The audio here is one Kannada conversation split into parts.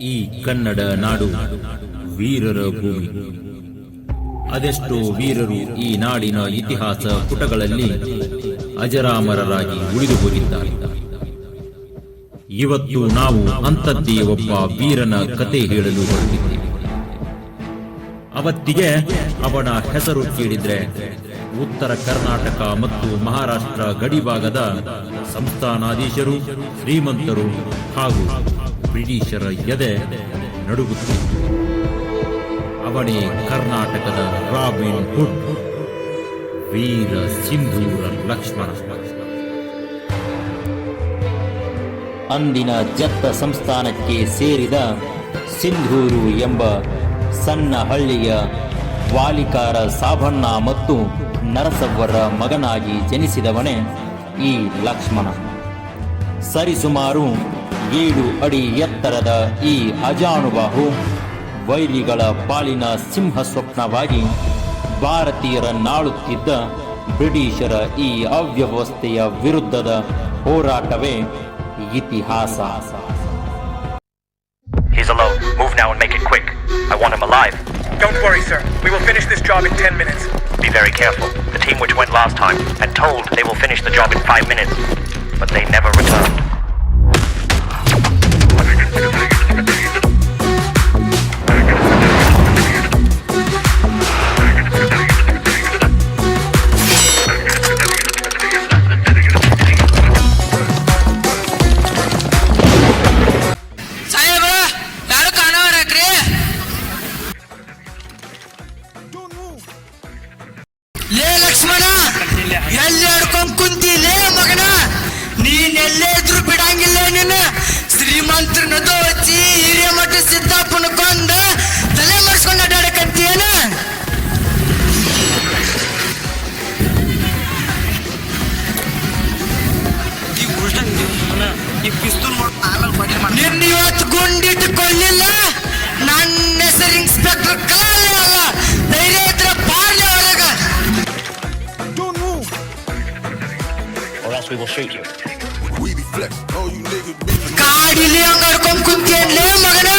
ಈ ಕನ್ನಡ ನಾಡು ವೀರರ ಭೂಮಿ. ಅದೆಷ್ಟೋ ವೀರರು ಈ ನಾಡಿನ ಇತಿಹಾಸ ಪುಟಗಳಲ್ಲಿ ಅಜರಾಮರರಾಗಿ ಉಳಿದು ಹೋಗಿದ್ದಾರೆ. ಇವತ್ತು ನಾವು ಅಂಥದ್ದೇ ಒಬ್ಬ ವೀರನ ಕತೆ ಹೇಳಲು ಹೊರಟಿದ್ದೇವೆ. ಅವತ್ತಿಗೆ ಅವನ ಹೆಸರು ಕೇಳಿದ್ರೆ ಉತ್ತರ ಕರ್ನಾಟಕ ಮತ್ತು ಮಹಾರಾಷ್ಟ್ರ ಗಡಿಭಾಗದ ಸಂಸ್ಥಾನಾಧೀಶರು, ಶ್ರೀಮಂತರು ಹಾಗೂ ಬ್ರಿಟಿಷರ ಎದೆ ನಡುಗುತ್ತಿತ್ತು. ಅವನೇ ಕರ್ನಾಟಕದ ರಾಬಿನ್ ಹುಡ್, ವೀರ ಸಿಂಧೂರ ಲಕ್ಷ್ಮಣ. ಅಂದಿನ ಜತ್ತ ಸಂಸ್ಥಾನಕ್ಕೆ ಸೇರಿದ ಸಿಂಧೂರು ಎಂಬ ಸಣ್ಣ ಹಳ್ಳಿಯ ವಾಲಿಕಾರ ಸಾಬಣ್ಣ ಮತ್ತು ನರಸವ್ವರ ಮಗನಾಗಿ ಜನಿಸಿದವನೇ ಈ ಲಕ್ಷ್ಮಣ. ಸರಿಸುಮಾರು 7 ಅಡಿ ಎತ್ತರದ ಈ ಅಜಾನುಬಾಹು ವೈರಿಗಳ ಪಾಲಿನ ಸಿಂಹ ಸ್ವಪ್ನವಾಗಿ ಭಾರತೀಯರನ್ನಾಳುತ್ತಿದ್ದ ಬ್ರಿಟಿಷರ ಈ ಅವ್ಯವಸ್ಥೆಯ ವಿರುದ್ಧದ ಹೋರಾಟವೇ ಇತಿಹಾಸ. He's alone. Move now and make it quick. I want him alive. Don't worry, sir. We will finish this job in 10 minutes. Be very careful. The team which went last time had told they will finish the job in 5 minutes, but they never returned. ಲೇ ಲಕ್ಷ್ಮಣ, ಎಲ್ಲಿ ಹಿಡ್ಕೊಂಡ್ ಕುಂತಿಲೇ ಮಗನ? ನೀನೆಲ್ಲೇ ಇದ್ರು ಬಿಡಂಗಿಲ್ಲ. ನೀನು ಶ್ರೀಮಂತ್ರನ ದೋಚಿ ಹಿರೇಮಠ ಸಿದ್ದಪ್ಪನ ಕೊಂದ ತಲೆ ಮರ್ಸ್ಕೊಂಡು ಅಡ್ಡಾಡಕಂತೀಯನ? ನಿನ್ನ ಇವತ್ತು ಗುಂಡಿಟ್ಟು ಕೊಲ್ಲಿಲ್ಲ. ನನ್ನ ಹೆಸರು ಇನ್ಸ್ಪೆಕ್ಟರ್ ಕಾಲೇ ಅಲ್ಲ. ಧೈರ್ಯ ಇದ್ರೆ ಬಾರ್ಲೆ ಹೊರಗ. Or else we will shoot you. ಕಾಡಿಲಿ ಹಂಗ ಹಿಡ್ಕೊಂಡ್ ಕುಂತೇನ್ಲೇ ಮಗನ?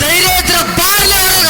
ಧೈರ್ಯ ಇದ್ರೆ ಬಾರ್ಲೆ ಹೊರಗ.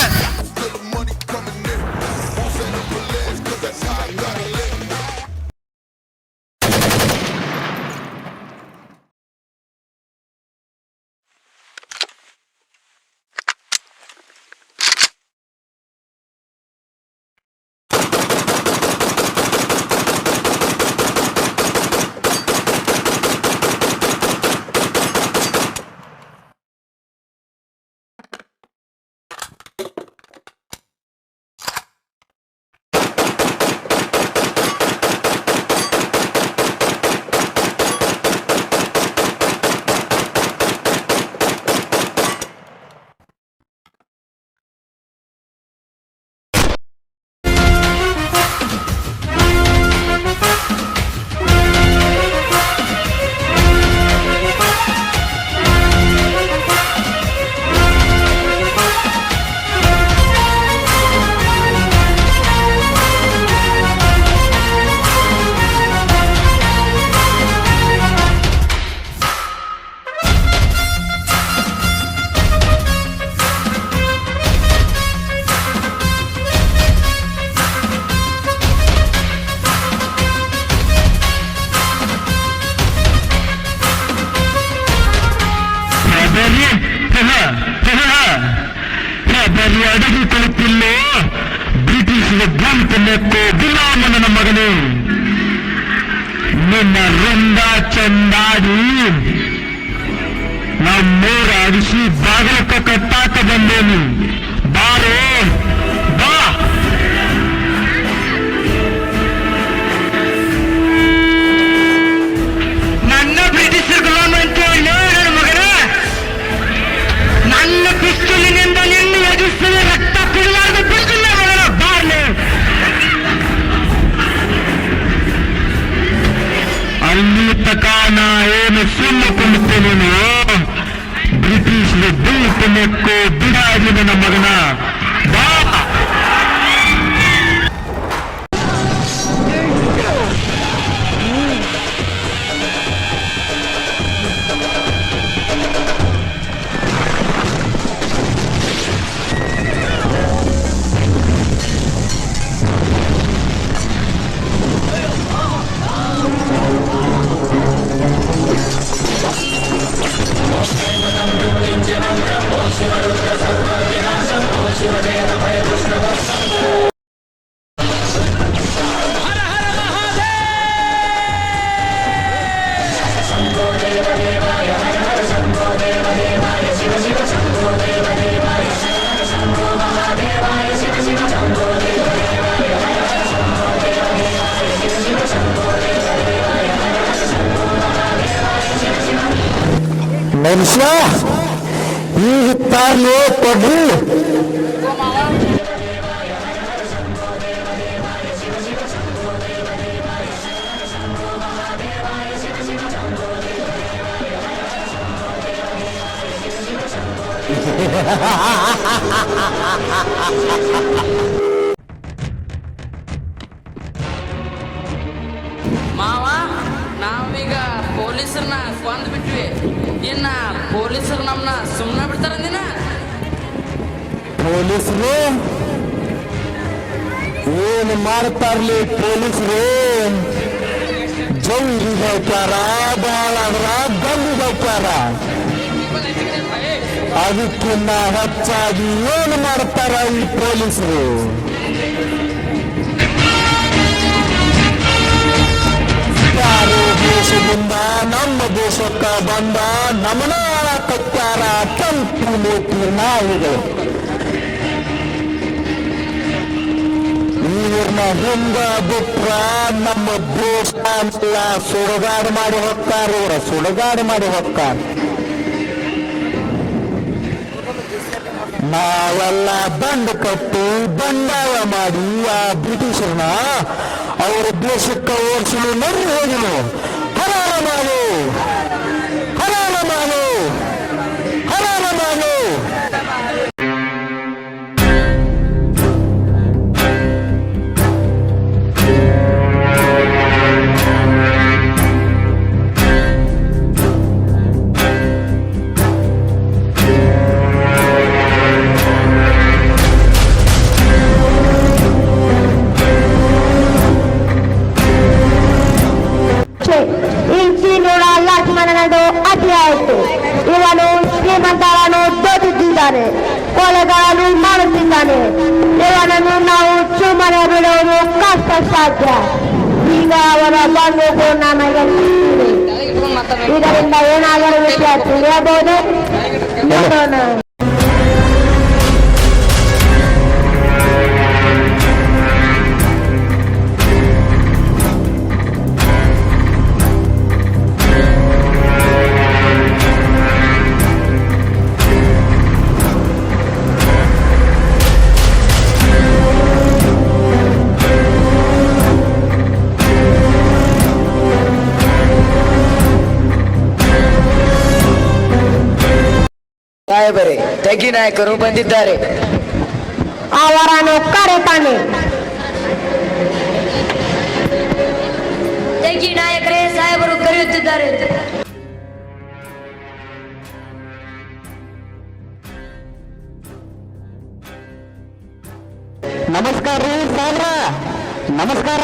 ಅಡಗಿ ಕೊಡುತ್ತಿಲ್ಲ ಬ್ರಿಟಿಷ್ ಗುಂಪು ಗುಲಾಮನ ಮಗನೇ. ನಿನ್ನ ರುಂಡ ಚಂದಾಡಿ ನಮ್ಮೂರ ಅಡಿಸಿ ಬಾಗಿಲಕ್ಕ ಕಟ್ಟಾಕ ಬಂದೇನು. ಬಾರೋ ಬಾ. ನನ್ನ ಬ್ರಿಟಿಷ್ ಗುಲಾಮ ಅಂತ ಹೇಳಿ ನನ್ನ ಮಗನ. ನನ್ನ ಪಿಸ್ತೂಲಿನಿಂದ ನಿನ್ನ ಎದುರಿಸಿದ ರಕ್ತ ಕುಡಿಲಾರ್ದು ಬಿಡ್ತಿಲ್ಲ ಮಗನ. ಬಾರ್ಲೆ. ಅಲ್ಲಿ ತಕ ನಾ ಏನು ಸುಳ್ಳು ಕೊಂಡುತ್ತೇನೇನು. ಬ್ರಿಟಿಷ್ ಗುಂಪು ಬಿಡಾಗಿ ನನ್ನ ಮಗನ. ಬಾ. ಮನುಷ್ಯ ಈಗ ತಾನು ಕೊಡ್ರಿ ಮಾವ ನಾವೀಗ ಪೊಲೀಸರನ್ನ ಕೊಂದ್ ಬಿಟ್ವಿ ಇನ್ನ ಪೊಲೀಸರು ನಮ್ಮನ್ನ ಸುಮ್ಮನೆ ಬಿಡ್ತಾರಂದಿನ ಪೊಲೀಸರು ಏನು ಮಾಡ್ತಾರ್ಲಿ ಪೊಲೀಸರು ಜೈಲಿಗೆ ಹೋಗ್ತಾರ ಬಹಳ ಬಂದಿಗೆ ಹೋಗ್ತಾರ ಅದಕ್ಕಿನ್ನ ಹೆಚ್ಚಾಗಿ ಏನು ಮಾಡ್ತಾರ ಈ ಪೊಲೀಸರು ಯಾರು ದೇಶದಿಂದ ನಮ್ಮ ದೇಶಕ್ಕ ಬಂದ ನಮನ ಕಟ್ಟಾರ ಕೆಂಪು ಮೂತಿ ನಾಯಿಗಳು ಇವ್ರನ್ನ ಹಿಂದ ಬಿಟ್ರ ನಮ್ಮ ದೇಶ ಎಲ್ಲ ಸುಡುಗಾಡು ಮಾಡಿ ಹೋಗ್ತಾರ ಇವ್ರ ಸುಡುಗಾಡು ಮಾಡಿ ಹೋಗ್ತಾರ ನಾವೆಲ್ಲ ದಂಡ ಕಟ್ಟಿ ಬಂಡಾಯ ಮಾಡಿ ಆ ಬ್ರಿಟಿಷರನ್ನ ಅವರ ದೇಶಕ್ಕೆ ಓಡಿಸಲು ನಡಿ ಹೋಗಿನು ಹರಾರ ಮಾಡು ಹರಾರ ಮಾಡು ಹರಾರ ಮಾಡು ಇಂಚಿನೋಡ ಲಕ್ಷ್ಮಣನದು ಅತಿ ಆಯಿತು ಇವನು ಶ್ರೀಮಂತರನ್ನು ದೋಚುತ್ತಿದ್ದಾನೆ ಕೊಲೆಗಳನ್ನು ಮಾಡುತ್ತಿದ್ದಾನೆ ಇವನನ್ನು ನಾವು ಸುಮ್ಮನೆ ಬಿಡುವುದು ಕಷ್ಟ ಸಾಧ್ಯ ಈಗ ಅವರ ಬಂದು ನಮಗೆ ಇದರಿಂದ ಏನಾದರೂ ವಿಷಯ ತಿಳಿಯಬಹುದು ನೋಡೋಣ ಸಾಹೇಬರೇ ತಗ್ಗಿ ನಾಯಕರು ಬಂದಿದ್ದಾರೆ ಅವರನ್ನು ಕರೆತಾನೆ ತೆಗಿ ನಾಯಕರೇ ಸಾಹೇಬರು ಕರೆಯುತ್ತಿದ್ದಾರೆ ನಮಸ್ಕಾರ ರೀ ಸಾಹೇಬ್ರ ನಮಸ್ಕಾರ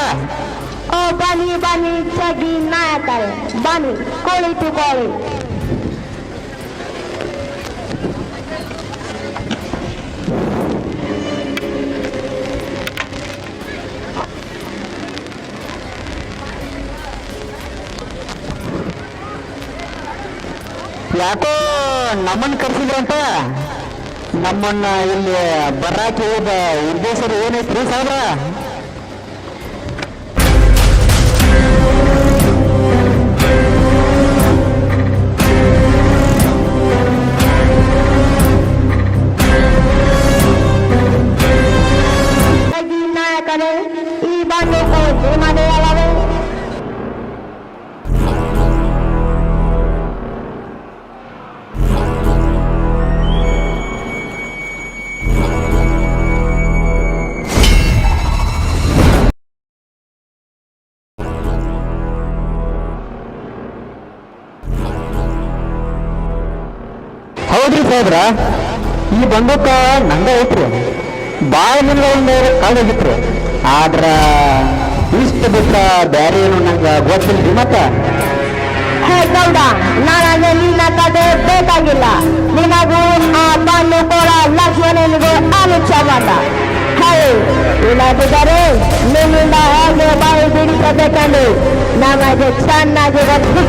ಓ ಬನ್ನಿ ಬನ್ನಿ ತಗ್ಗಿ ನಾಯಕರೇ ಬನ್ನಿ ಕುಳಿತುಕೊಳ್ಳಿ ಯಾಕೋ ನಮ್ಮನ್ನ ಕರ್ಸಿದ್ರಂತ ನಮ್ಮನ್ನ ಇಲ್ಲಿ ಬರಾಕಿ ಹೋದ ಉದ್ದೇಶ ಏನೈತ್ರಿ ಸಾಹೇಬ್ರ ತಗ್ಗಿ ನಾಯಕರೇ ಈ ಬಂದು ಮನೆಯಲ್ಲವೇ ಹೌದ್ರಿ ಸಾಹೇಬ್ರ ಈ ಬಂದೂಕ ನಂಗ ಐತ್ರಿ ಭಾಳ ದಿನಗಳಿಂದ ಕಾಳಾಗಿತ್ರಿ ಆದ್ರ ಇಷ್ಟ ಬಿಟ್ಟ ಬ್ಯಾರೆ ಏನು ನಂಗೆ ಗೊತ್ತಿಲ್ರಿ ಮತ್ತ ಹೇ ಗೌಡ ನನಗೆ ನಿನ್ನ ಕತೆ ಬೇಕಾಗಿಲ್ಲ ನಿನಗೂ ಆ ಬಂದು ಸಂಬಂಧ. ಹೇಳಿ, ಇಲ್ಲದಿದ್ದರೆ ನಿಮ್ಮಿಂದ ಹೇಗೆ ಬಾಯಿ ಬಿಡಿಸಬೇಕೆಂದು ನಮಗೆ ಚೆನ್ನಾಗಿ ಗೊತ್ತು.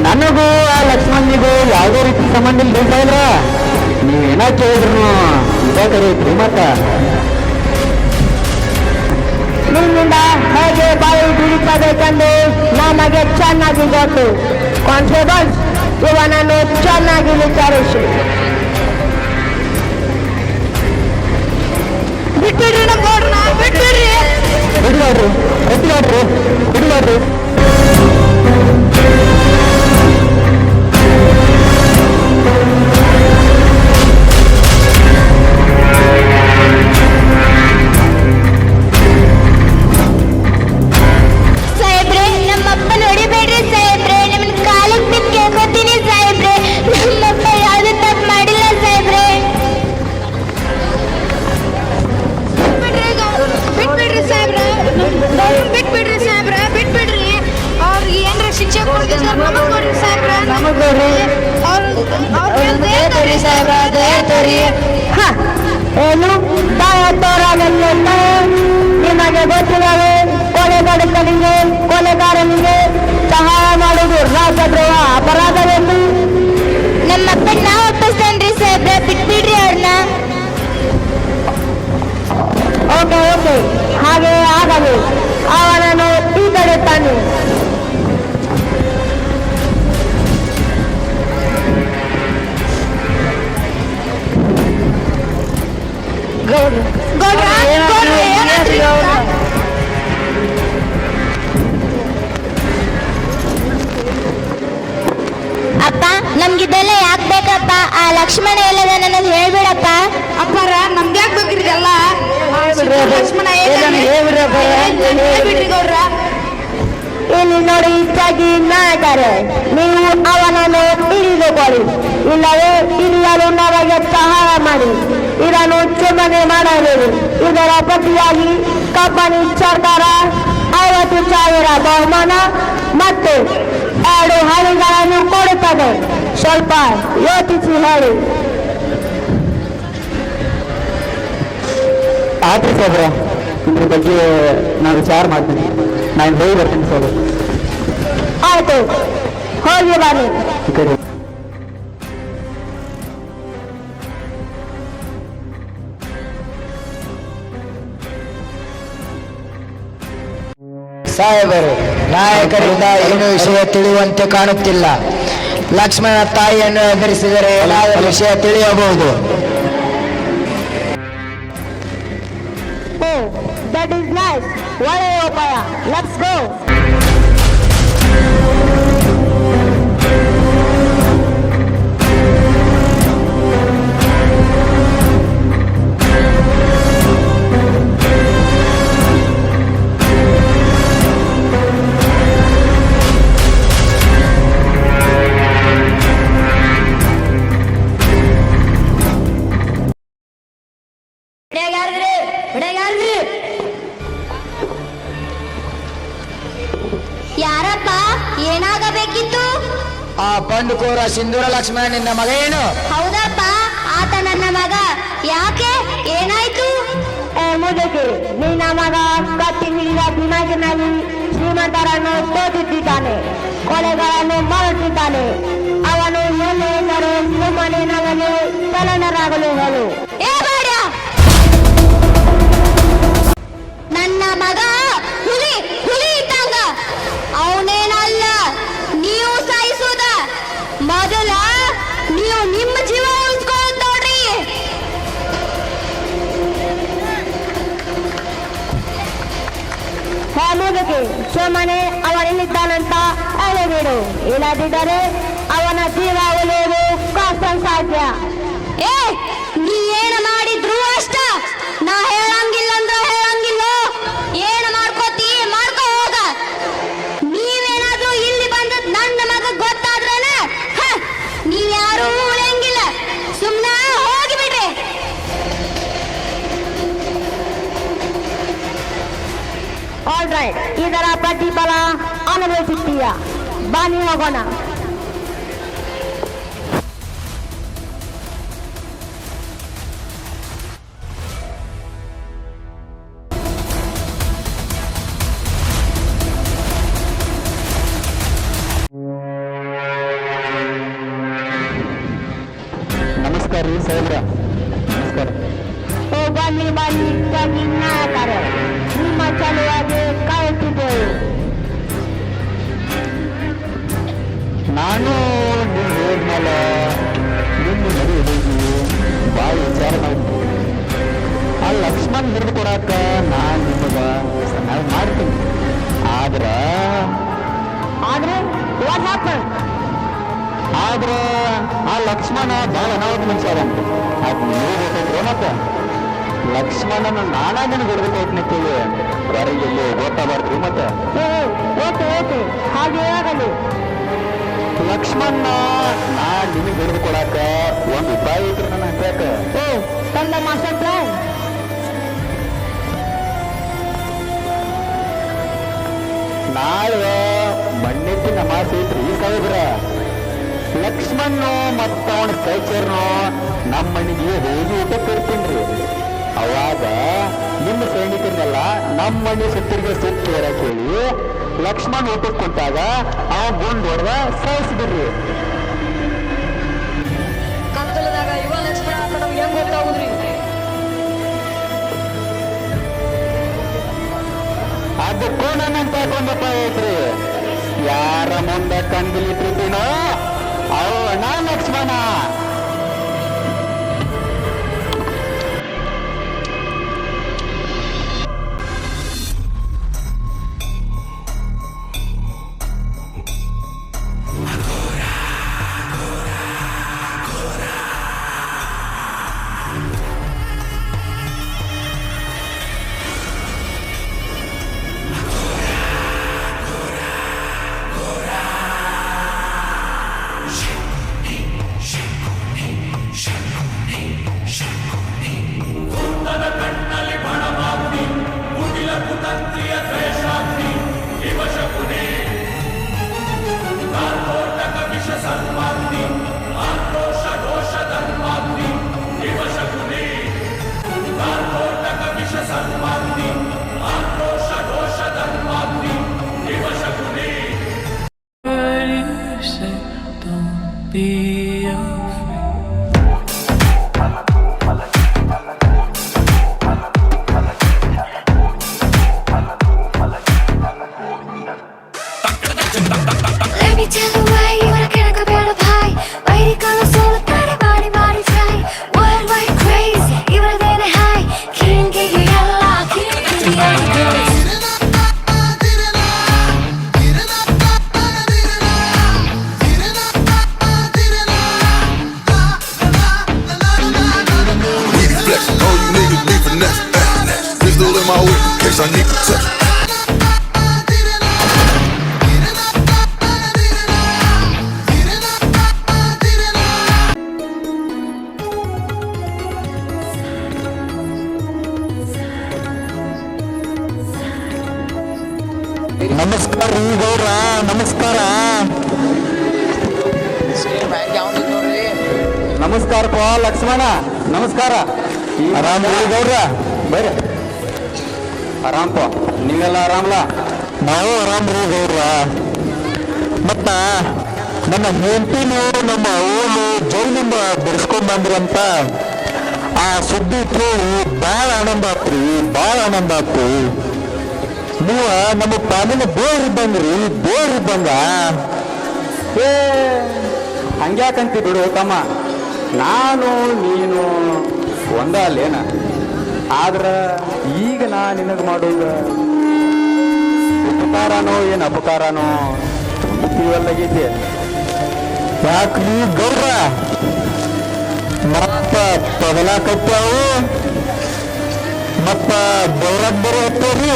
ನನಗೂ ಆ ಲಕ್ಷ್ಮಣ್ಣಿಗೂ ಯಾವುದೇ ರೀತಿ ಸಂಬಂಧ ಇಲ್ಲ ಸಾಹೇಬ್ರ. ನೀವೇನ ಕೇಳಿದ್ರು ಇದೇ ಕರೀತ್ರಿ ಮತ್ತ. ನಿಮ್ಮಿಂದ ಹೇಗೆ ಬಾಯಿ ಬಿಡಿಸಬೇಕೆಂದು ನಮಗೆ ಚೆನ್ನಾಗಿ ಗೊತ್ತು. ಕಾನ್ಸ್ಟೇಬಲ್ಸ್, ಇವನನ್ನು ಚೆನ್ನಾಗಿ ವಿಚಾರಿಸಿ. ಬಿಟ್ಬಿಡ್ರಿ ನಮ್ಮ ಗೌಡ್ರನ್ನ, ಬಿಟ್ಬಿಡ್ರಿ. ಬಿಡ್ಬೇಡ್ರಿ, ಬಿಡ್ಬೇಡ್ರಿ, ಬಿಡ್ಬೇಡ್ರಿ. ಸಾಹೇಬ್ರೆ, ನಮ್ಮಪ್ಪ ನೋಡಿಬೇಡ್ರಿ ಸಾಹೇಬ್ರೆ, ನಿಮ್ಮನ್ನ ಕಾಲಿಗೆ ಬಿದ್ದು ಕೇಳ್ಕೊತೀನಿ ಸಾಹೇಬ್ರೆ. ನಮ್ಮಪ್ಪ ಯಾವ್ದು ತಪ್ಪು ಮಾಡಿಲ್ಲ ಸಾಹೇಬ್ರೆ. ಬಿಟ್ಬಿಡ್ರಿ ಸಾಹೇಬ್ರೆ, ಬಿಟ್ಬಿಡ್ರಿ ಸಾಹೇಬ್ರೆ, ಬಿಟ್ಬಿಡ್ರಿ. ಅವ್ರಿಗೆ ಏನ್ರ ಶಿಕ್ಷೆ ಕೊಡ್ತೀವಿ ಸರ್, ನಮಗ್ ಕೊಡ್ರಿ ಸಾಹೇಬ್ರೆ, ನಮಗ್ ಕೊಡ್ರಿ. ಅವ್ರು ಸಾಹೇಬ್ರ, ದಯತೋರಿ. ಏನು ದಯತೋರನೆಲ್ಲ ನಿಮಗೆ ಗೊತ್ತಿಲ್ಲವೇ? ಕೊಲೆಗಾರನಿಗೆ ಸಹಾಯ ಮಾಡುವುದು ರಾಜದ್ರೋಹ ಅಪರಾಧವೆಂದು. ನಮ್ಮಪ್ಪ ನಾವು ಒಪ್ಪಿಸ್ತೇನ್ರಿ ಸಾಹೇಬ್ರೆ, ಬಿಟ್ಬಿಡ್ರಿ ಅವ್ರನ್ನ. ಓಕೆ ಓಕೆ, ಹಾಗೆ ಆಗಲಿ. ಅವನನ್ನು ಈ ಕಡೆ ತಾನೆ. ಅಪ್ಪ, ನಮ್ಗಿದೆಲ್ಲ ಯಾಕೆ ಬೇಕಪ್ಪ? ಆ ಲಕ್ಷ್ಮಣ ಎಲ್ಲದ ನನಗೆ ಹೇಳ್ಬಿಡಪ್ಪ. ಅಪ್ಪಾರ, ನಮ್ಗೆ ಯಾಕೆ ಬೇಕಿರಿದೆಲ್ಲ? ಲಕ್ಷ್ಮಣ ಬಿಡ್ರಿ ಗೌಡ್ರ. ಇಲ್ಲಿ ನೋಡಿ, ಇಚ್ಚಾಗಿ ನಾಯಕರೇ, ನೀವು ಅವನನ್ನು ಹಿಡಿದುಕೊಳ್ಳಿ, ಇಲ್ಲವೇ ಹಿಡಿಯಲು ನಮಗೆ ಸಹಾಯ ಮಾಡಿ. ಇದನ್ನು ಸುಮ್ಮನೆ ಮಾಡಬೇಕು. ಇದರ ಪ್ರತಿಯಾಗಿ ಕಂಪನಿ ಸರ್ಕಾರ 50,000 ಬಹುಮಾನ ಮತ್ತು 2 ಹಳಿಗಳನ್ನು ಕೊಡುತ್ತದೆ. ಸ್ವಲ್ಪ ಯೋಚಿಸಿ ಹೇಳಿ. ಆಯ್ತು ಸಾಹೇಬ್ರ, ಇದ್ರ ಬಗ್ಗೆ ನಾನು ವಿಚಾರ ಮಾಡ್ತೀನಿ. ನಾನು ಹೋಗಿ ಬರ್ತೀನಿ ಸಾಹೇಬ್ರ. ಆಯ್ತು, ಹೋಗಿ ಬನ್ನಿ. ಈ ಕಡೆ ಸಾಹೇಬರು, ನಾಯಕರಿಂದ ಏನು ವಿಷಯ ತಿಳಿಯುವಂತೆ ಕಾಣುತ್ತಿಲ್ಲ. ಲಕ್ಷ್ಮಣ ತಾಯಿಯನ್ನು ಎದುರಿಸಿದರೆ ಏನಾದರೂ ವಿಷಯ ತಿಳಿಯಬಹುದು. Oh, that is nice. ಒಳ್ಳೆಯ ಉಪಾಯ. Let's go. ಯಾರಪ್ಪ, ಏನಾಗಬೇಕಿತ್ತು? ಆ ಪಂಡುಕೋರ ಸಿಂಧೂರ ಲಕ್ಷ್ಮಣ ನಿನ್ನ ಮಗ ಏನು? ಹೌದಪ್ಪ, ಆತ ನನ್ನ ಮಗ. ಯಾಕೆ, ಏನಾಯ್ತು? ಮುದುಕಿ, ನಿನ್ನ ಮಗ ಕತ್ತಿ ಹಿಡಿದ ದಿನಾಂಕನಲ್ಲಿ ಶ್ರೀಮಂತರನ್ನು ತೋರಿಸುತ್ತಿದ್ದಾನೆ, ಕೊಲೆಗಳನ್ನು ಮಾಡುತ್ತಿದ್ದಾನೆ. ಅವನು ಎಲ್ಲಿ ಎಂದರೆ ಸುಮ್ಮನೆ ನಮಗೆ ಚಲನರಾಗಲು ಹೇಳು. ಏ ಬಾಡ್ಯ, ನನ್ನ ಮಗ ಹುಲಿ ಹುಲಿ ಇದ್ದಂಗ. ಅವನೇನಲ್ಲ, ನೀವು ಸಾಯಿಸೋದ. ಮೊದಲ ನೀವು ನಿಮ್ಮ ಜೀವ ಉಳಿಸ್ಕೊಳ್ಳೋದು ನೋಡ್ರಿ. ಮುದುಕಿ, ಸುಮ್ಮನೆ ಅವನಿದ್ದಾನಂತ ಹೇಳಿಬಿಡು, ಇಲ್ಲದಿದ್ದರೆ ಅವನ ಜೀವ ಉಳಿಯುವುದು ಕಷ್ಟ ಸಾಧ್ಯ. ಏ, ನೀ ಏನ ಮಾಡಿದ್ರು ಅಷ್ಟ. ನಾ ಹೇಳಂಗಿಲ್ಲ ಅಂದ್ರ ಹೇಳಂಗಿಲ್ಲ. ಏನ ಮಾಡ್ಕೋತಿ ಮಾಡ್ಕೋ ಹೋಗ. ನೀವೇನಾದ್ರೂ ಇಲ್ಲಿ ಬಂದದ್ ನನ್ನ ಮಗ ಗೊತ್ತಾದ್ರನ ನೀವ್ಯಾರು ಉಳಿಯಂಗಿಲ್ಲ. ಸುಮ್ನ ಹೋಗಿಬಿಡ್ರಿ. ಆಲ್ ರೈಟ್, ಇದರ ಪ್ರತಿಫಲ ಅನುಭವಿಸುತ್ತೀಯ. ಬನ್ನಿ ಹೋಗೋಣ. ನಮಸ್ಕಾರ ರೀ ಸಾಹೇಬ್ರ, ನಮಸ್ಕಾರ. ಓ ಬನ್ನಿ ಬನ್ನಿ ನಾಯಕರೇ, ನಿಮ್ಮ ಸಲುವಾಗಿ ಕಾಯುತ್ತಿದ್ದೆವು. ನಾನು ನಿಮ್ಮ ಹೋದ್ಮೇಲೆ ನಿಮ್ಮ ಮದುವೆ ಹೋಗಿ ಭಾಳ ವಿಚಾರ ಮಾಡ್ತೀನಿ. ಆ ಲಕ್ಷ್ಮಣ್ ಹಿಡಿದು ಕೊಡಾಕ ನಾನು ನಿಮಗೆ ಚೆನ್ನಾಗಿ ಮಾಡ್ತೀನಿ. ಆದ್ರೆ ಆ ಲಕ್ಷ್ಮಣ ಭಾಳ ಅನಾಹುತ ಮನುಷ್ಯ ಅದಂತ. ಅದು ನೀವು ಗೊತ್ತೈತ್ರಿ ಮತ್ತೆ ಲಕ್ಷ್ಮಣನ ನಾನಾ ನಿನಗೆ ಹಿಡಿದು ಕೊಟ್ಟನಿರ್ತೀವಿ, ಹೊರಗೆ ಎಲ್ಲಿ ಗೊತ್ತಾಗ್ಬಾರ್ದ್ರಿ ಮತ್ತೆ. ಓಕೆ ಓಕೆ, ಹಾಗೆ ಆಗಲಿ. ಲಕ್ಷ್ಮಣ ನಾನ್ ನಿಮಗೆ ಹಿಡಿದು ಕೊಡಾಕ ಒಂದು ಉಪಾಯ ಐತ್ರಿ ನನ್ನ ಹಂಗ್ಯಾಕ. ತಂದ ಮಾಸ್ಟರ್ ಪ್ಲಾನ್. ನಾಳೆ ಮಣ್ಣೆತ್ತಿ ನಮಾಸ್ ಐತ್ರಿ ಸಾಹೇಬ್ರ. ಲಕ್ಷ್ಮಣ್ಣು ಮತ್ತ ಅವನ ಸೈಚರ್ನು ನಮ್ಮ ಮನೆಗೆ ಹೋಗಿ ಊಟಕ್ಕೆ ಇರ್ತೀನಿ. ಅವಾಗ ನಿಮ್ಮ ಸೈನಿಕರನ್ನೆಲ್ಲ ನಮ್ಮ ಮನೆ ಸುತ್ತರಿಗೆ ಸುತ್ತಿ ಇರಕ್ಕೆ ಹೇಳಿ ಲಕ್ಷ್ಮಣ್ ಊಟಕ್ಕೆ ಕುಂತಾಗ ಅವ ಗುಂಡ್ ಹೊಡೆದ ಸಾಯಿಸ್ಬಿಡ್ರಿ. ಕತ್ತಲದಾಗ ಇವ ಲಕ್ಷ್ಮಣ ಅಂತ ನಮ್ಗೆ ಹೆಂಗ್ ಗೊತ್ತಾಗುದ್ರಿ? ಅದಕ್ಕೂ ನನ್ನಂತ ಕೊಂದಪ್ಪ ಐತ್ರಿ. ಯಾರ ಮುಂದೆ ಕಂದಿಲಿಟ್ಟಿದ್ದೀನೋ ಅವನ Lakshmana. Let me tell you why you wanna get a better pie. Why you gonna solo body body fly? Worldwide crazy, even than a high. Can't get you yellow, can't get you yellow. Pistol in my whip in case I need protection. ನಮಸ್ಕಾರ ರೀ ಗೌಡ್ರ, ನಮಸ್ಕಾರ. ನಮಸ್ಕಾರಪ್ಪ ಲಕ್ಷ್ಮಣ, ನಮಸ್ಕಾರ. ಆರಾಮ್ ರೀ ಗೌಡ್ರ, ಬರ್ರಿ. ಆರಾಮಪ್ಪ, ನೀವೆಲ್ಲ ಆರಾಮಲ್ಲ? ನಾವು ಆರಾಮ್ ರೀ ಗೌಡ್ರ. ಮತ್ತ ನನ್ನ ಹೆಂಡತಿನೂ ನಮ್ಮ ಅವನು ಜೈಲಿಂದ ಬಿಡಿಸ್ಕೊಂಡ್ ಬಂದ್ರಂತ ಆ ಸುದ್ದಿ ಕೇಳಿ ಭಾಳ ಆನಂದ ಆತ್ರಿ, ಭಾಳ ಆನಂದ ಆತು. ನೀವು ನಮ್ಮ ಪಾಲಿನ ದೇವ್ರ ಇದ್ದಂಗ್ರಿ, ದೇವ್ರ ಇದ್ದಂಗ. ಹಂಗ್ಯಾಕಂತಿ ಬಿಡು ತಮ್ಮ, ನಾನು ನೀನು ಒಂದ ಅಲ್ಲೇನ. ಆದ್ರ ಈಗ ನಾ ನಿನಗೆ ಮಾಡೋದು ಉಪಕಾರನೋ ಏನು ಅಪಕಾರನೋ ತಿಳಿವಲ್ಲಾಗೈತಿ. ಯಾಕ್ರಿ ಗೌಡ್ರ ಮತ್ತ ತಗಲಾಕತ್ತಾವು, ಮತ್ತ ಬೆವರಾಗ್ ಬರೋ ಹತ್ತವ್ರಿ.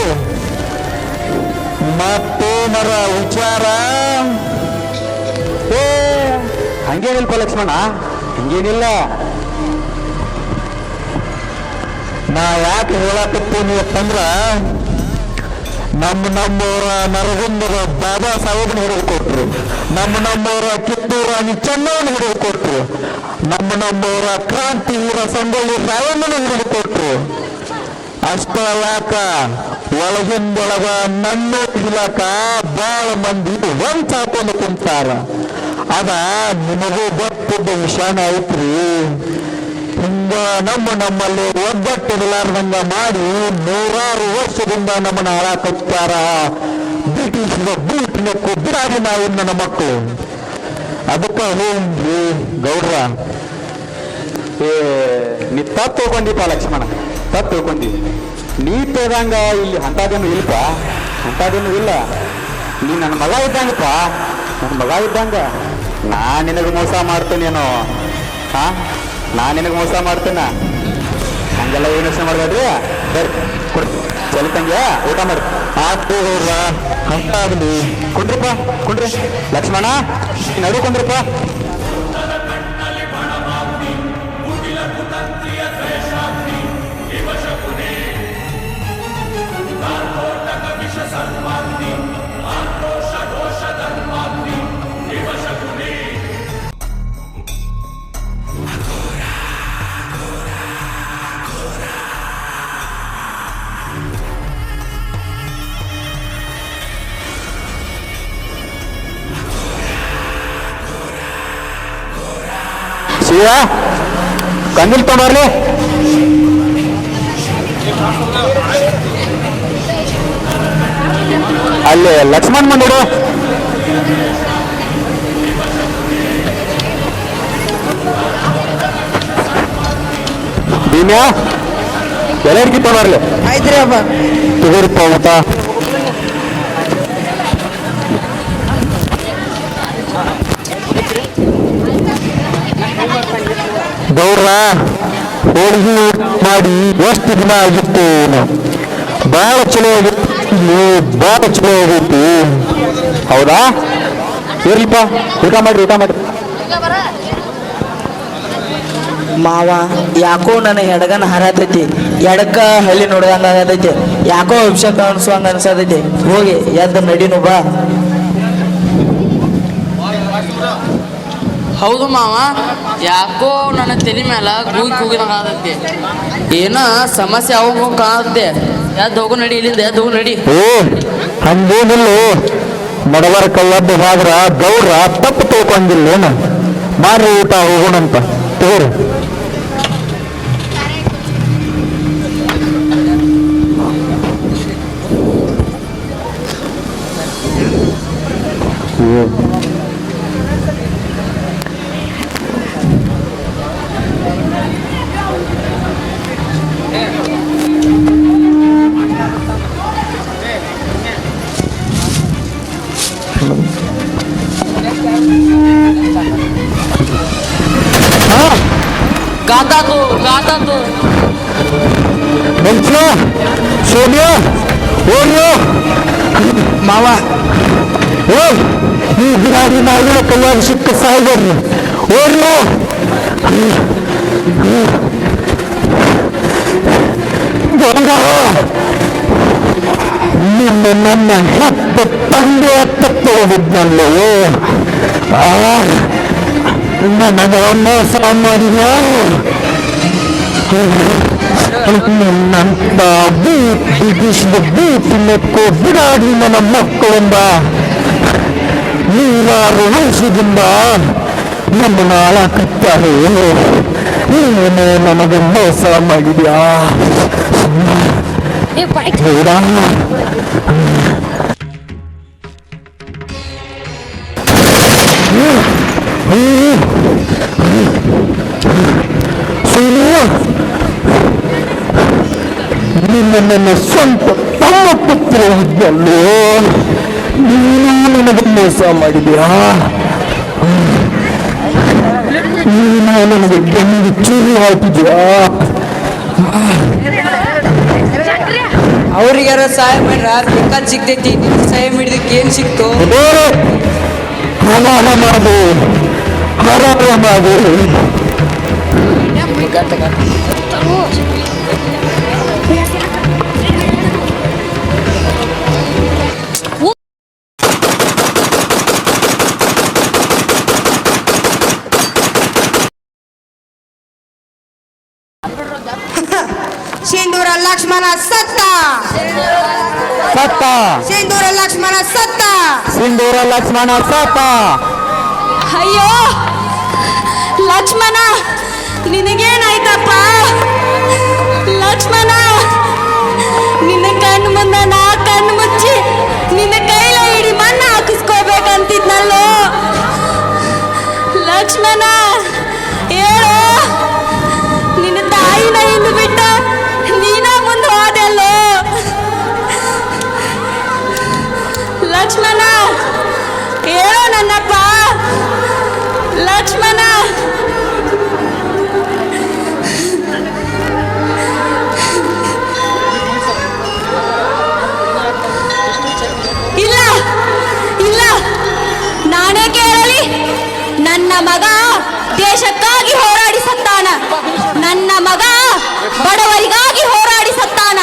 ಮತ್ತೇನರ ವಿಚಾರ? ಹಂಗೇನಿಲ್ಪ ಲಕ್ಷ್ಮಣ, ಹಂಗೇನಿಲ್ಲ. ನಾ ಯಾಕೆ ಹೇಳಕತ್ತೀನಿ ಅಂತಂದ್ರ ನಮ್ಮವರ ನರಗುಂದರ ಬಾಬಾ ಸಾಹೇಬ್ನ ಹಿಡಿದು ಕೊಟ್ರು, ನಮ್ಮವರ ಕಿತ್ತೂರಾಣಿ ಚೆನ್ನವನ್ನ ಹಿಡಿದು ಕೊಟ್ರು, ನಮ್ಮವರ ಕ್ರಾಂತಿ ವೀರ ಸಂಗೊಳ್ಳಿ ರಾಯಣ್ಣನ ಹಿಡಿದು ಕೊಟ್ರು. ಅಷ್ಟ ಯಾಕ ಒಳಗಿಂದೊಳಗ ನನ್ನ ಇಲಾಕ ಬಾಳ ಮಂದಿ ಒಂದ್ ಹಾಕೊಂಡು ಕುಂತಾರ. ಅದ ನಿಮಗೂ ಗೊತ್ತಿದ್ದ ವಿಷಯನ ಐತ್ರಿ. ಹಿಂಗ ನಮ್ಮಲ್ಲಿ ಒಗ್ಗಟ್ಟಿರಲಾರ್ದಂಗ ಮಾಡಿ ನೂರಾರು ವರ್ಷದಿಂದ ನಮ್ಮನ್ನ ಹಾಳಾಕತ್ತಾರ ಬ್ರಿಟಿಷರ ಬೂಟಿನ ಕೊಬ್ಬಿರಾಗಿ ನಾವು ನನ್ನ ಮಕ್ಕಳು. ಅದಕ್ಕೆ ಹೋಗಿ ಗೌಡ್ರ ನೀ ತಪ್ಪು ತಿಳ್ಕೊಂಡಿಪ್ಪ ಲಕ್ಷ್ಮಣ, ತಪ್ಪು ತಿಳ್ಕೊಂಡಿ. ನೀ ತೇದಂಗ ಇಲ್ಲಿ ಅಂಥದ್ದೇನು ಇಲ್ಲಪ್ಪ, ಅಂಥದ್ದೇನು ಇಲ್ಲ. ನೀ ನನ್ನ ಮಗ ಇದ್ದಂಗಪ್ಪ, ನನ್ನ ಮಗ ಇದ್ದಂಗ. ನಾನು ನಿನಗೆ ಮೋಸ ಮಾಡ್ತೇನೇನೋ? ನಾನು ನಿನಗೆ ಮೋಸ ಮಾಡ್ತೇನ? ಹಂಗೆಲ್ಲ ಏನು ಯೋಚನೆ ಮಾಡಬೇಡ್ರಿ. ಬರ್ರಿ ಕೊಡ್ರಿ, ಚಲಿತಂಗೆ ಊಟ ಮಾಡ್ರಿ. ಆತು ಅಂತಾಗಲಿ ಕೊಡ್ರಿಪ್ಪ, ಕೊಡ್ರಿ. ಲಕ್ಷ್ಮಣ ನಡು ಕೊಂಡ್ರಿಪ್ಪ. ಶಿವ ಕಂದಿಲ್ ತೊಗೊಂಡ್ಬರ್ಲಿ. ಅಲ್ಲಿ ಲಕ್ಷ್ಮಣ್ ಬಂದಿಡು. ಭೀಮ್ಯಾ ಎಲ್ಲರಿಗೂ ತೊಗೊಂಡ್ಬರ್ಲಿ. ಆಯ್ತ್ರಿ ಅಪ್ಪ. ತಗೋರಿಪ್ಪ ಊಟ. ಗೌಡ್ರ ಹೋಳಿಗೆ ಮಾಡಿ ಎಷ್ಟು ದಿನ ಆಗಿತ್ತು? ಭಾಳ ಚಲೋ ಆಗಿತ್ತು, ಭಾಳ ಚಲೋ ಆಗೈತಿ. ಹೌದಾ? ಇರ್ಲಿಪ್ಪ, ಊಟ ಮಾಡ್ರಿ, ಊಟ ಮಾಡ್ರಿ. ಮಾವ ಯಾಕೋ ನನ್ನ ಎಡಗನ ಹರತೈತಿ, ಎಡಕ್ಕ ಹಳ್ಳಿ ನೋಡ್ದಂಗ ಆಗತೈತಿ, ಯಾಕೋ ಅಭಿಷೇಕ ಅನ್ಸುವಂಗ ಅನ್ಸತೈತಿ. ಹೋಗಿ ಎದ್ದು ನಡಿನು ಬಾ. ಹೌದು ಮಾವ, ಯಾಕೋ ನನ್ನ ತಲೆ ಮೇಲೆ ಕೂಗಿನ ಕಾಣತ್ತೆ, ಏನ ಸಮಸ್ಯೆ ಅವಾಗ ಕಾಣತ್ತೆ. ಯಾವ್ದು ಹೋಗು ನಡಿ, ಇಲ್ಲಿಂದ ಯಾವ್ದು ಹೋಗು ನಡಿ. ಹಂಗೇನಿಲ್ಲ, ನಡವರ ಕಲ್ಲದ್ದು ಆದ್ರ ಗೌಡ್ರ ತಪ್ಪು ತಿಳ್ಕೊಂಡಿಲ್ಲ. ಏನು ಮಾಡ್ರಿ ಊಟ, ಹೋಗೋಣಂತ ತಗೋರಿ. ಗಾತಾತು ಸೋನಿಯಾ ಓಡಿಯೋ ಮಾವ. ಈ ಗಿರಾಡಿ ನಾಯಿಗಳ ಕೈಯಾಗ ಸಿಕ್ಕ ಸಾಯ್ಬರ್ರಿ. ಓಡಿಯೋ ನಿನ್ನ ನನ್ನ ಹತ್ತು ತಂದೆ ಹತ್ತ ಹೋಗಿದ್ನಲ್ಲೋ, ನನಗೆ ಮೋಸ ಮಾಡಿದ. ನನ್ನಂತ ಬಿಗಿಸಿದ ಬೂಟಿನಕ್ಕೂ ಬಿಡಾಡಿ ನನ್ನ ಮಕ್ಕಳಿಂದ ನೂರಾರು ವರ್ಷದಿಂದ ನಮ್ಮನ್ನ ಹಾಳಾಕತ್ತಾರೆ. ನೀನೇ ನಮಗೆ ಮೋಸ ಮಾಡಿದ್ಯಾ? ನಿನ್ನ ನನ್ನ ಸ್ವಂತ ತಮ್ಮ ಪುತ್ರ ಇದ್ದಲ್ಲೋ, ನೀನು ನನಗೆ ಮೋಸ ಮಾಡಿದ್ಯಾ? ನೀನು ನನಗೆ ಬೆನ್ನಿಗೆ ಚೂರು ಹಾಕಿದ್ಯಾ? ಅವ್ರಿಗಾರ ಸಹಾಯ ಮಾಡ್ರ ಬೇಕಾದ್ ಸಿಗ್ತೈತಿ, ಸಹಾಯ ಮಾಡಿದಕ್ಕೆ ಏನ್ ಸಿಕ್ತು? ಹರಾಮ ಮಾಡು, ಹರಾಮ ಮಾಡು. ಸಿಂಧೂರ ಲಕ್ಷ್ಮಣ ಸತ್ತ, ಸತ್ತ. ಸಿಂಧೂರ ಲಕ್ಷ್ಮಣ ಸತ್ತ, ಸಿಂಧೂರ ಲಕ್ಷ್ಮಣ ಸತ್ತ. ಅಯ್ಯೋ ಲಕ್ಷ್ಮಣ, ನಿನಗೇನಾಯ್ತಪ್ಪ? ಲಕ್ಷ್ಮಣ ಹೇಳು, ನಿನ್ನ ತಾಯಿನ ಇನ್ನು ಬಿಟ್ಟ ನೀನ ಮುಂದೆ ಹೋದೆಲ್ಲೋ. ಲಕ್ಷ್ಮಣ ಹೇಳು ನನ್ನಪ್ಪ, ಲಕ್ಷ್ಮಣ. ಇಲ್ಲ ಇಲ್ಲ, ನಾನೇ ಕೇಳಲಿ. ನನ್ನ ಮಗ ದೇಶಕ್ಕಾಗಿ ಹೋರಾಡಿ ಸತ್ತಾನ, ನನ್ನ ಮಗ ಬಡವರಿಗಾಗಿ ಹೋರಾಡಿ ಸತ್ತಾನ.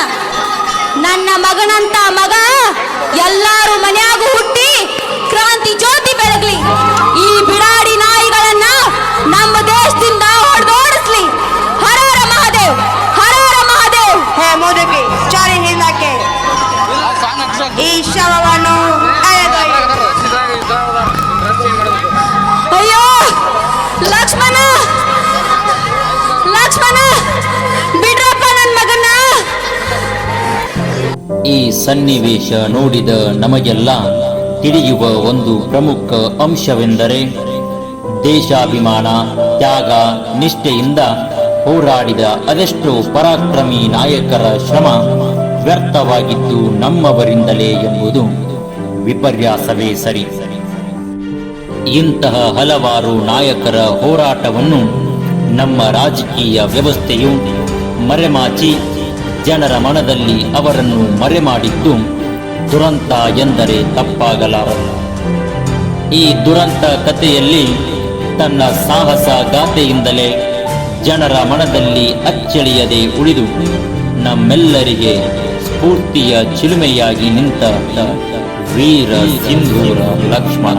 ನನ್ನ ಮಗನಂತ ಮಗ ಎಲ್ಲಾರು ಮನ್ಯಾಗೂ ಹುಟ್ಟಿ ಕ್ರಾಂತಿ ಜ್ಯೋತಿ ಬೆಳಗ್ಲಿ. ಈ ಬಿಡಾಡಿ ನಾಯಿಗಳನ್ನ ನಮ್ಮ ದೇಶದಿಂದ ಹೊಡೆದೋಡಿಸ್ಲಿ. ಹರರ ಮಹಾದೇವ್, ಹರರ ಮಹಾದೇವ್. ಹೇ ಮೋದಕಿ ಚಾರಿ ಇಲಾಖೆ ಈ ಶವವನ್ನು ಅಯ್ಯೋ ಲಕ್ಷ್ಮಣ, ಲಕ್ಷ್ಮಣ ಬಿಡ್ರಪ್ಪ ನನ್ನ ಮಗನ್ನ. ಈ ಸನ್ನಿವೇಶ ನೋಡಿದ ನಮಗೆಲ್ಲ ತಿಳಿಯುವ ಒಂದು ಪ್ರಮುಖ ಅಂಶವೆಂದರೆ ದೇಶಾಭಿಮಾನ, ತ್ಯಾಗ, ನಿಷ್ಠೆಯಿಂದ ಹೋರಾಡಿದ ಅದೆಷ್ಟೋ ಪರಾಕ್ರಮಿ ನಾಯಕರ ಶ್ರಮ ವ್ಯರ್ಥವಾಗಿದ್ದು ನಮ್ಮವರಿಂದಲೇ ಎಂಬುದು ವಿಪರ್ಯಾಸವೇ ಸರಿ. ಇಂತಹ ಹಲವಾರು ನಾಯಕರ ಹೋರಾಟವನ್ನು ನಮ್ಮ ರಾಜಕೀಯ ವ್ಯವಸ್ಥೆಯು ಮರೆಮಾಚಿ ಜನರ ಮನದಲ್ಲಿ ಅವರನ್ನು ಮರೆಮಾಡಿದ್ದು ದುರಂತ ಎಂದರೆ ತಪ್ಪಾಗಲಾರದು. ಈ ದುರಂತ ಕಥೆಯಲ್ಲಿ ತನ್ನ ಸಾಹಸ ಗಾಥೆಯಿಂದಲೇ ಜನರ ಮನದಲ್ಲಿ ಅಚ್ಚಳಿಯದೆ ಉಳಿದು ನಮ್ಮೆಲ್ಲರಿಗೆ ಸ್ಫೂರ್ತಿಯ ಚಿಲುಮೆಯಾಗಿ ನಿಂತ ವೀರ ಸಿಂಧೂರ ಲಕ್ಷ್ಮಣ.